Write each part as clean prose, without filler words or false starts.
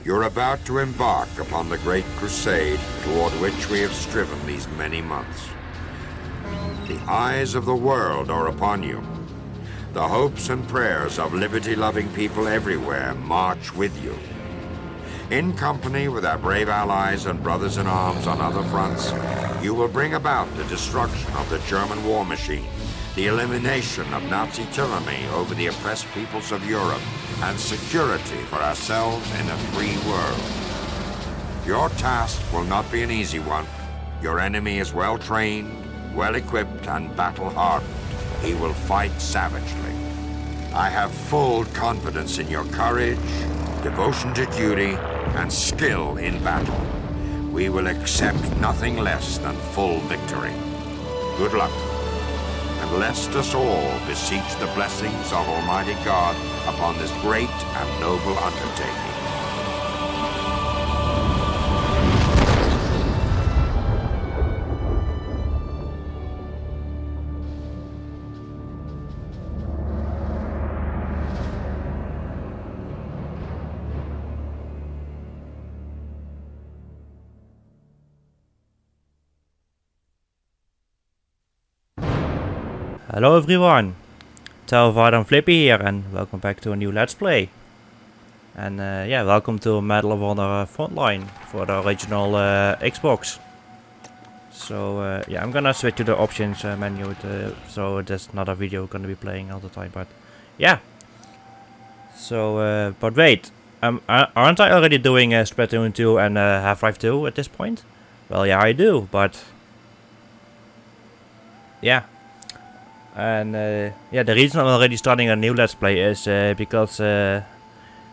You're about to embark upon the great crusade toward which we have striven these many months. The eyes of the world are upon you. The hopes and prayers of liberty-loving people everywhere march with you. In company with our brave allies and brothers in arms on other fronts, you will bring about the destruction of the German war machine, the elimination of Nazi tyranny over the oppressed peoples of Europe, and security for ourselves in a free world. Your task will not be an easy one. Your enemy is well trained, well equipped, and battle-hardened. He will fight savagely. I have full confidence in your courage, devotion to duty, and skill in battle. We will accept nothing less than full victory. Good luck. And lest us all beseech the blessings of Almighty God upon this great and noble undertaking. Hello everyone, Pt1 and Flippy here, and welcome back to a new Let's Play. And yeah, welcome to Medal of Honor Frontline for the original Xbox. So yeah, I'm gonna switch to the options menu, so there's not a video gonna be playing all the time, but yeah. So, but wait, aren't I already doing Splatoon 2 and Half-Life 2 at this point? Well, yeah, I do, but yeah. And yeah, the reason I'm already starting a new Let's Play is because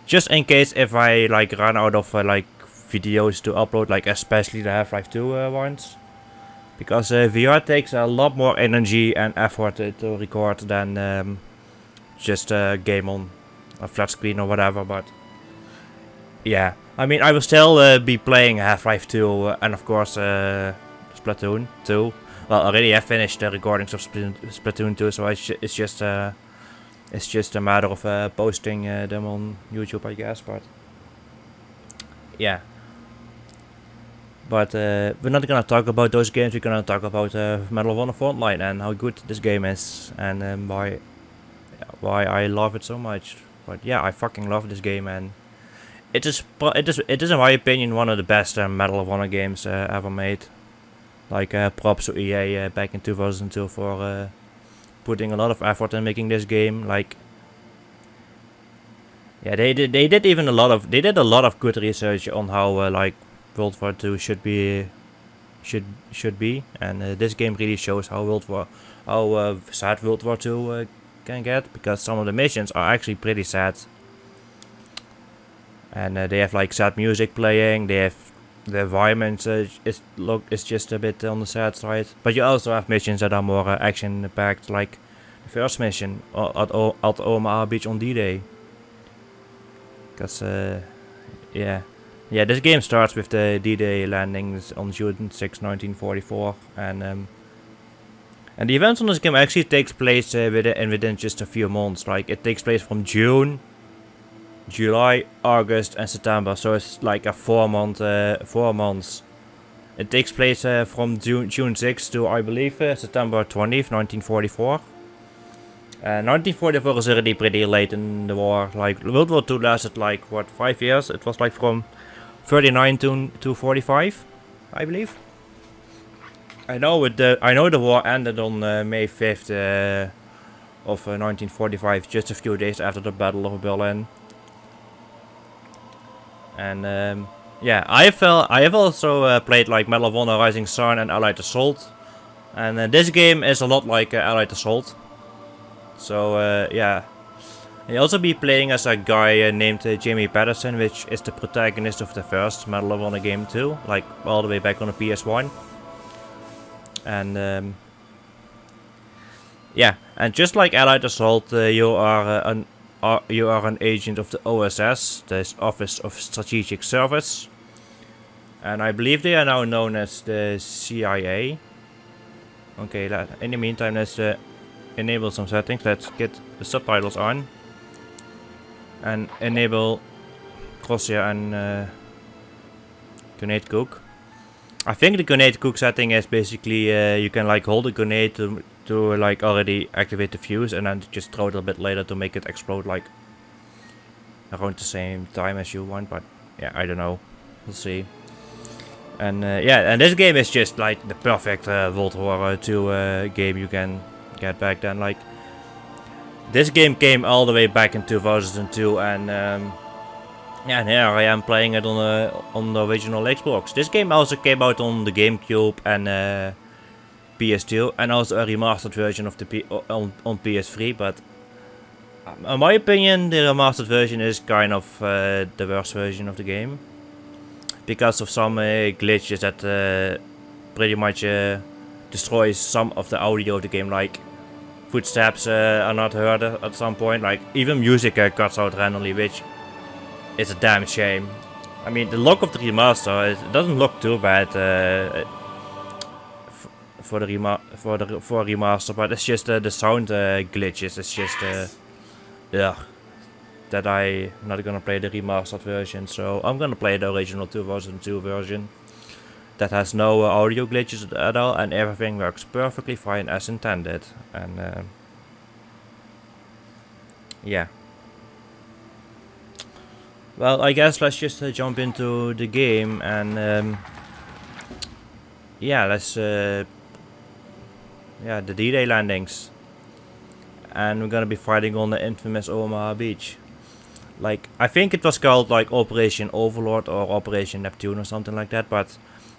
just in case if I like run out of like videos to upload, like especially the Half-Life 2 ones, because VR takes a lot more energy and effort to record than just a game on a flat screen or whatever. But yeah, I mean, I will still be playing Half-Life 2 and of course Splatoon 2. Well, I already have finished the recordings of Splatoon 2, so it's just a matter of posting them on YouTube, I guess. But yeah, but we're not gonna talk about those games. We're gonna talk about Medal of Honor Frontline and how good this game is, and why I love it so much. But yeah, I fucking love this game, and it is in my opinion one of the best Medal of Honor games ever made. Like props to EA back in 2002 for putting a lot of effort in making this game. Like, yeah, they did a lot of good research on how like World War II should be, and this game really shows how sad World War II can get, because some of the missions are actually pretty sad, and they have like sad music playing. They have the environment is just a bit on the sad side, but you also have missions that are more action-packed, like the first mission at Omaha Beach on D-Day. Because yeah, this game starts with the D-Day landings on June 6, 1944, and the events on this game actually takes place within just a few months. Like, it takes place from June, July, August, and September, so it's like a 4 months. It takes place from June 6th to, I believe, September 20th, 1944. 1944 is already pretty late in the war. Like, World War II lasted like, what, 5 years? It was like from 39 to 45, I believe. I know the war ended on May 5th of 1945, just a few days after the Battle of Berlin. And yeah, I have also played like Medal of Honor Rising Sun and Allied Assault, and this game is a lot like Allied Assault. So yeah, you'll also be playing as a guy named Jamie Patterson, which is the protagonist of the first Medal of Honor game too, like all the way back on the PS1. And yeah, and just like Allied Assault, you are an agent of the OSS, the Office of Strategic Service, and I believe they are now known as the CIA. Okay, in the meantime, let's enable some settings. Let's get the subtitles on and enable crosshair and grenade cook. I think the grenade cook setting is basically you can like hold a grenade to like already activate the fuse and then just throw it a bit later to make it explode like around the same time as you want. But yeah, I don't know. We'll see. And yeah, and this game is just like the perfect World War II game you can get back then. Like this game came all the way back in 2002, and yeah, and here I am playing it on the original Xbox. This game also came out on the GameCube and PS2, and also a remastered version of the on PS3. But in my opinion, the remastered version is kind of the worst version of the game, because of some glitches that pretty much destroys some of the audio of the game, like footsteps are not heard at some point, like even music cuts out randomly, which is a damn shame. I mean, the look of the remaster, it doesn't look too bad for a remaster, but it's just the sound glitches. It's just yeah, that I'm not gonna play the remastered version, so I'm gonna play the original 2002 version that has no audio glitches at all, and everything works perfectly fine as intended. And yeah, well, I guess let's just jump into the game, and yeah, let's yeah, the D-Day landings, and we're gonna be fighting on the infamous Omaha Beach. Like, I think it was called like Operation Overlord or Operation Neptune or something like that, but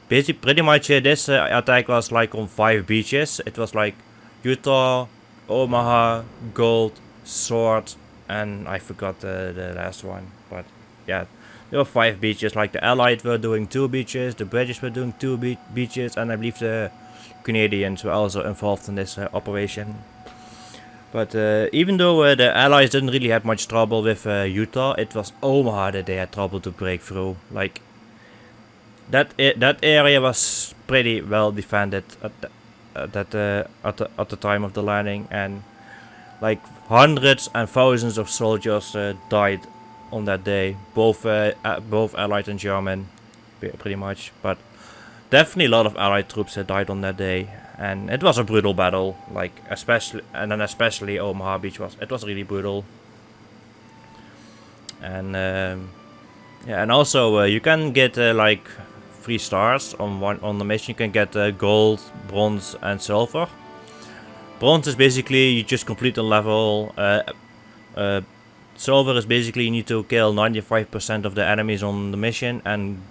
basically pretty much this attack was like on 5 beaches. It was like Utah, Omaha, Gold, Sword, and I forgot the last one. But yeah, there were 5 beaches. Like the Allied were doing 2 beaches, the British were doing 2 beaches, and I believe the Canadians were also involved in this operation. But even though the Allies didn't really have much trouble with Utah, it was Omaha that they had trouble to break through. Like that area was pretty well defended at the time of the landing, and like hundreds and thousands of soldiers died on that day, both Allied and German, pretty much. But definitely a lot of Allied troops died on that day. And it was a brutal battle, like especially Omaha Beach was really brutal. And yeah, and also you can get like 3 stars on the mission. You can get gold, bronze, and silver. Bronze is basically you just complete a level. Silver is basically you need to kill 95% of the enemies on the mission, and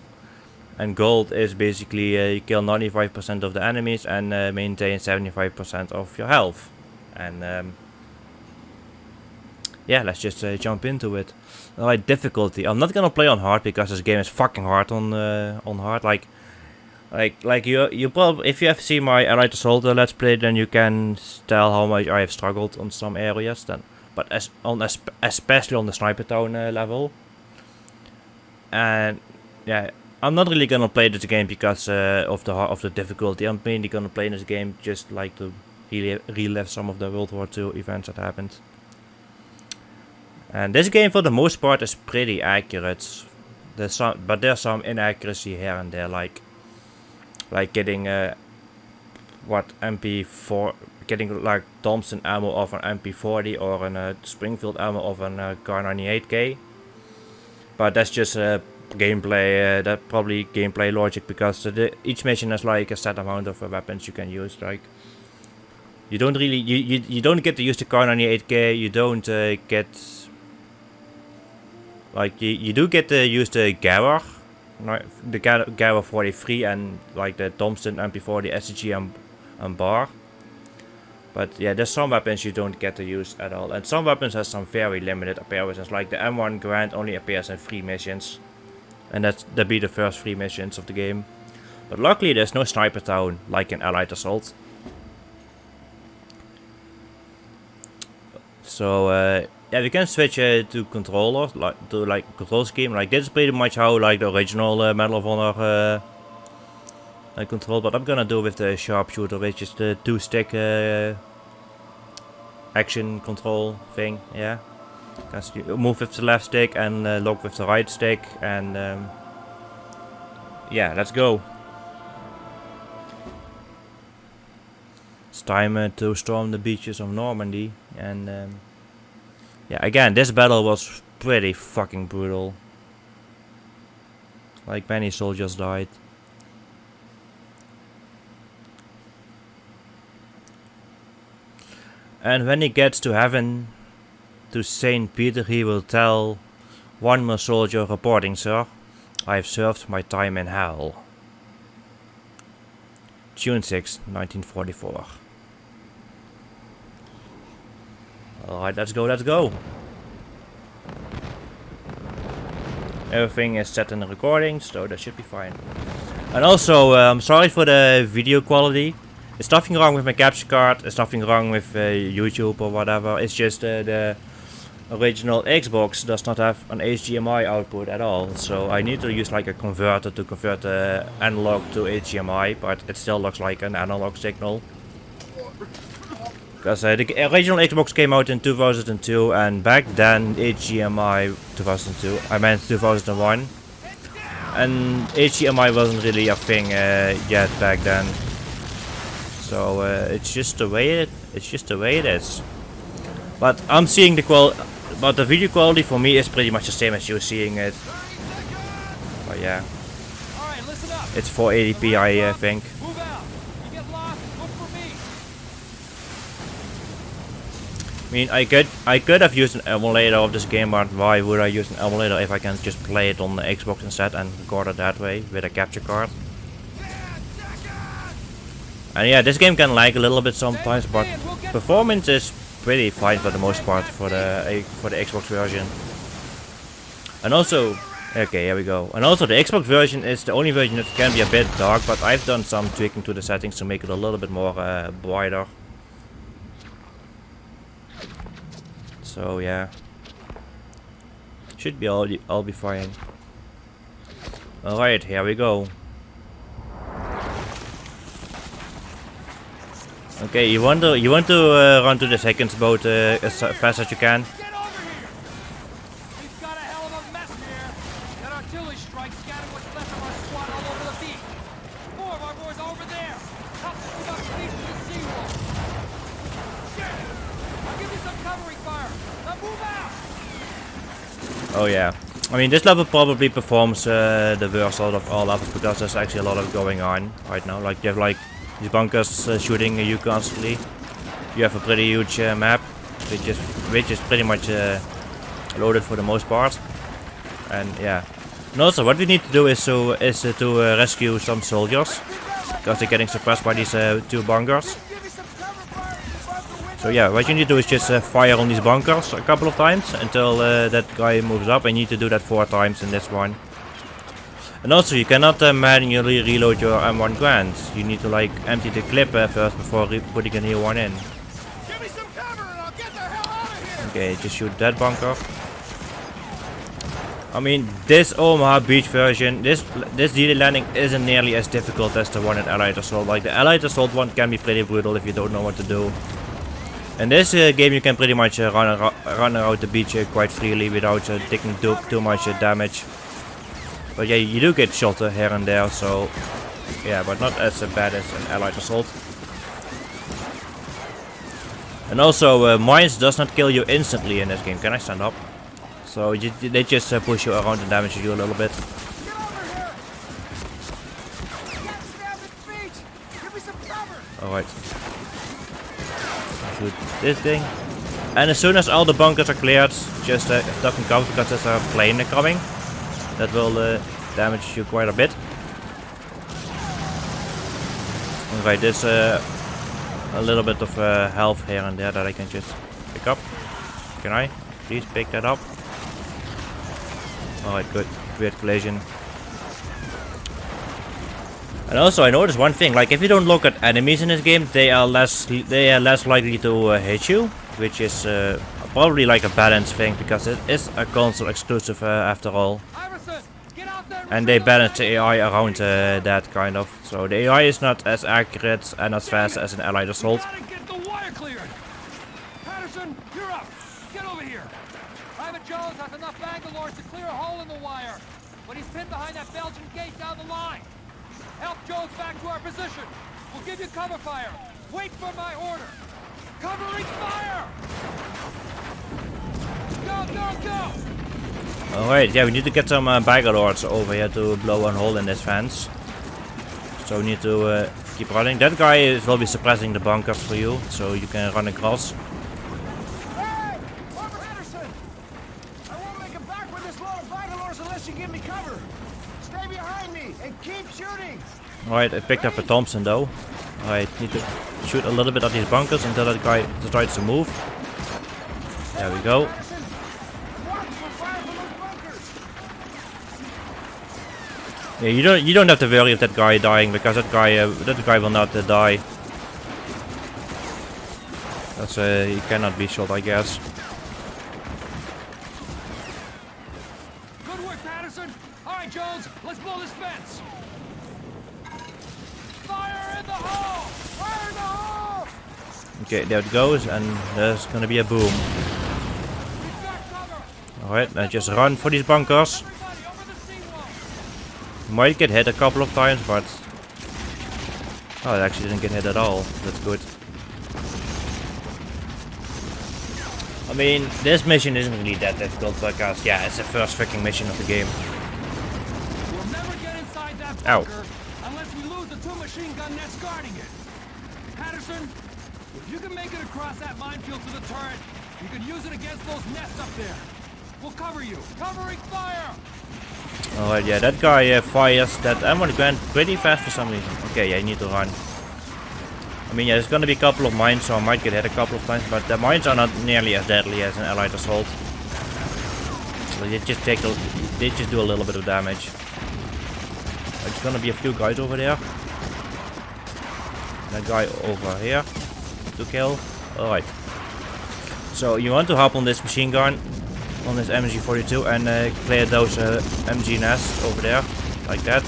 gold is basically you kill 95% of the enemies and maintain 75% of your health. And yeah, let's just jump into it. Alright, difficulty. I'm not gonna play on hard because this game is fucking hard on hard. Like you probably, if you have seen my Allied Assault Let's Play, then you can tell how much I have struggled on some areas. But especially on the Sniper Town level. And yeah, I'm not really gonna play this game because of the difficulty. I'm mainly gonna play this game just like to relive some of the World War II events that happened. And this game, for the most part, is pretty accurate. But there's some inaccuracy here and there, like getting getting like Thompson ammo of an MP40 or an Springfield ammo of an Kar98K. But that's just gameplay, that probably gameplay logic, because each mission has like a set amount of weapons you can use. Like you don't really you don't get to use the Kar98K. You don't get like you do get to use the Gauer, the Gauer 43, and like the Thompson MP40 SG and bar. But yeah, there's some weapons you don't get to use at all, and some weapons have some very limited appearances. Like the M1 Garand only appears in 3 missions. And that'd be the first 3 missions of the game. But luckily there's no Sniper Town like in Allied Assault. So yeah, we can switch to controller, like control scheme. Like this is pretty much how like the original Medal of Honor control. But I'm gonna do with the sharpshooter, which is the 2-stick action control thing. Yeah. Because you move with the left stick and lock with the right stick, and yeah, let's go. It's time to storm the beaches of Normandy, and yeah, again, this battle was pretty fucking brutal. Like, many soldiers died. And when he gets to heaven, to Saint Peter, he will tell, "One more soldier reporting, sir. I've served my time in hell." June 6, 1944. Alright, let's go, let's go. Everything is set in the recording, so that should be fine. And also, I'm sorry for the video quality. There's nothing wrong with my capture card, there's nothing wrong with YouTube or whatever. It's just the original Xbox does not have an HDMI output at all. So I need to use like a converter to convert the analog to HDMI, but it still looks like an analog signal. Because the original Xbox came out in 2002, and back then HDMI 2002, I meant 2001, and HDMI wasn't really a thing yet back then. So it's just the way it is. But I'm seeing but the video quality for me is pretty much the same as you're seeing it. But yeah, it's 480p, I think. I mean, I could have used an emulator of this game, but why would I use an emulator if I can just play it on the Xbox instead and record it that way with a capture card? And yeah, this game can lag a little bit sometimes, but performance is pretty fine for the most part for the Xbox version. And also, okay, here we go. And also the Xbox version is the only version that can be a bit dark, but I've done some tweaking to the settings to make it a little bit more brighter. So yeah, should be all be fine. All right, here we go. Okay, you want to run to the second boat as fast as you can. Oh yeah, I mean this level probably performs the worst out of all levels because there's actually a lot of going on right now. Like you have like these bunkers shooting you constantly. You have a pretty huge map, which is pretty much loaded for the most part. And yeah, and also what we need to do is to rescue some soldiers because they're getting suppressed by these two bunkers. So yeah, what you need to do is just fire on these bunkers a couple of times until that guy moves up. I need to do that 4 times in this one. And also you cannot manually reload your M1 Grand. You need to like empty the clip first before putting a new one in. Okay, just shoot that bunker. I mean, this Omaha Beach version, this D-Day landing isn't nearly as difficult as the one in Allied Assault. Like the Allied Assault one can be pretty brutal if you don't know what to do. In this game you can pretty much run around the beach quite freely without taking too much damage. But yeah, you do get shot here and there, so yeah, but not as bad as an Allied Assault. And also, mines does not kill you instantly in this game. Can I stand up? So they just push you around and damage you a little bit. Alright. Shoot this thing. And as soon as all the bunkers are cleared, just duck and cover because there's a plane coming. That will damage you quite a bit. Alright, there's a little bit of health here and there that I can just pick up. Can I please pick that up? Alright, good. Weird collision. And also I noticed one thing, like if you don't look at enemies in this game, they are less likely to hit you, which is probably like a balance thing because it is a console exclusive after all. And they balance the AI around that kind of. So the AI is not as accurate and as fast as an Allied Assault. get over here! Private Jones has enough Bangalores to clear a hole in the wire, but he's pinned behind that Belgian gate down the line. Help Jones back to our position. We'll give you cover fire. Wait for my order. Covering fire! Go, go, go! Alright, yeah, we need to get some Bangalores over here to blow a hole in this fence. So we need to keep running. That guy will be suppressing the bunkers for you, so you can run across. Hey! Over Henderson! I won't make it back with this load of Bangalores unless you give me cover. Stay behind me and keep shooting! Alright, I picked up a Thompson though. Alright, need to shoot a little bit at these bunkers until that guy decides to move. There we go. Henderson, watch for fire from those bunkers! Yeah, you don't have to worry of that guy dying, because that guy will not die. That's he cannot be shot, I guess. Good work, Patterson! Alright, Jones, let's blow this fence! Fire in the hole! Fire in the hole! Okay, there it goes, and there's gonna be a boom. We've got cover! Alright, now just run for these bunkers. Everybody over the seawall! Might get hit a couple of times, but... Oh, it actually didn't get hit at all. That's good. I mean, this mission isn't really that difficult, because, yeah, it's the first freaking mission of the game. We'll never get inside that Ow. bunker unless we lose the 2 machine gun nets guarding it. Patterson, if you can make it across that minefield to the turret, you can use it against those nests up there. We'll cover you. Covering fire! Alright, yeah, that guy fires that ammo gun pretty fast for some reason. Okay, yeah, you need to run. I mean, yeah, there's gonna be a couple of mines, so I might get hit a couple of times, but the mines are not nearly as deadly as an allied assault. So they just do a little bit of damage. There's gonna be a few guys over there. That guy over here to kill. Alright. So you want to hop on this machine gun, on this MG42, and clear those MG nests over there, like that.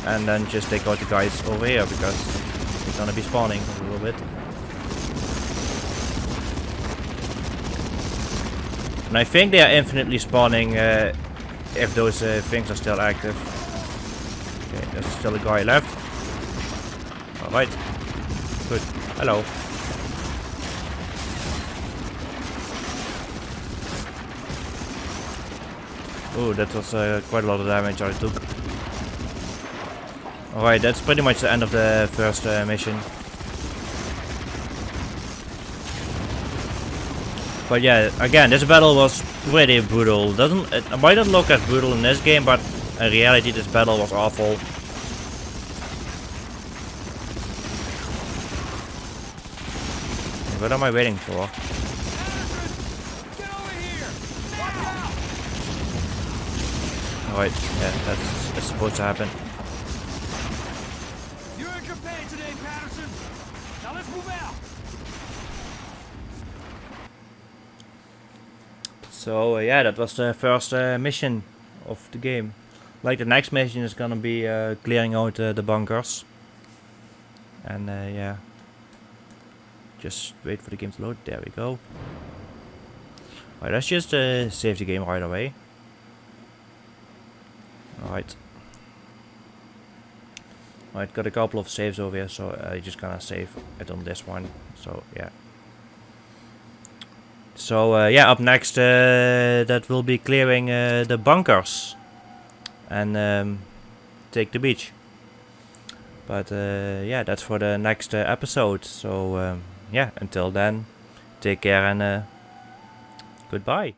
And then just take out the guys over here, because they're gonna be spawning a little bit. And I think they are infinitely spawning if those things are still active. Okay, there's still a guy left. Alright. Good. Hello. Oh, that was quite a lot of damage I took. Alright, that's pretty much the end of the first mission. But yeah, again, this battle was pretty brutal. It might not look as brutal in this game, but in reality this battle was awful. What am I waiting for? Get over here! Now! Alright, yeah, that's supposed to happen. You're in Japan today, Patterson. Now let's move out. So yeah, that was the first mission of the game. Like the next mission is gonna be clearing out the bunkers. And yeah, just wait for the game to load. There we go. Alright, let's just save the game right away. Alright. Alright, got a couple of saves over here, so I'm just gonna save it on this one. So yeah. So yeah, up next that will be clearing the bunkers and take the beach. But yeah, that's for the next episode. So yeah, until then, take care and goodbye.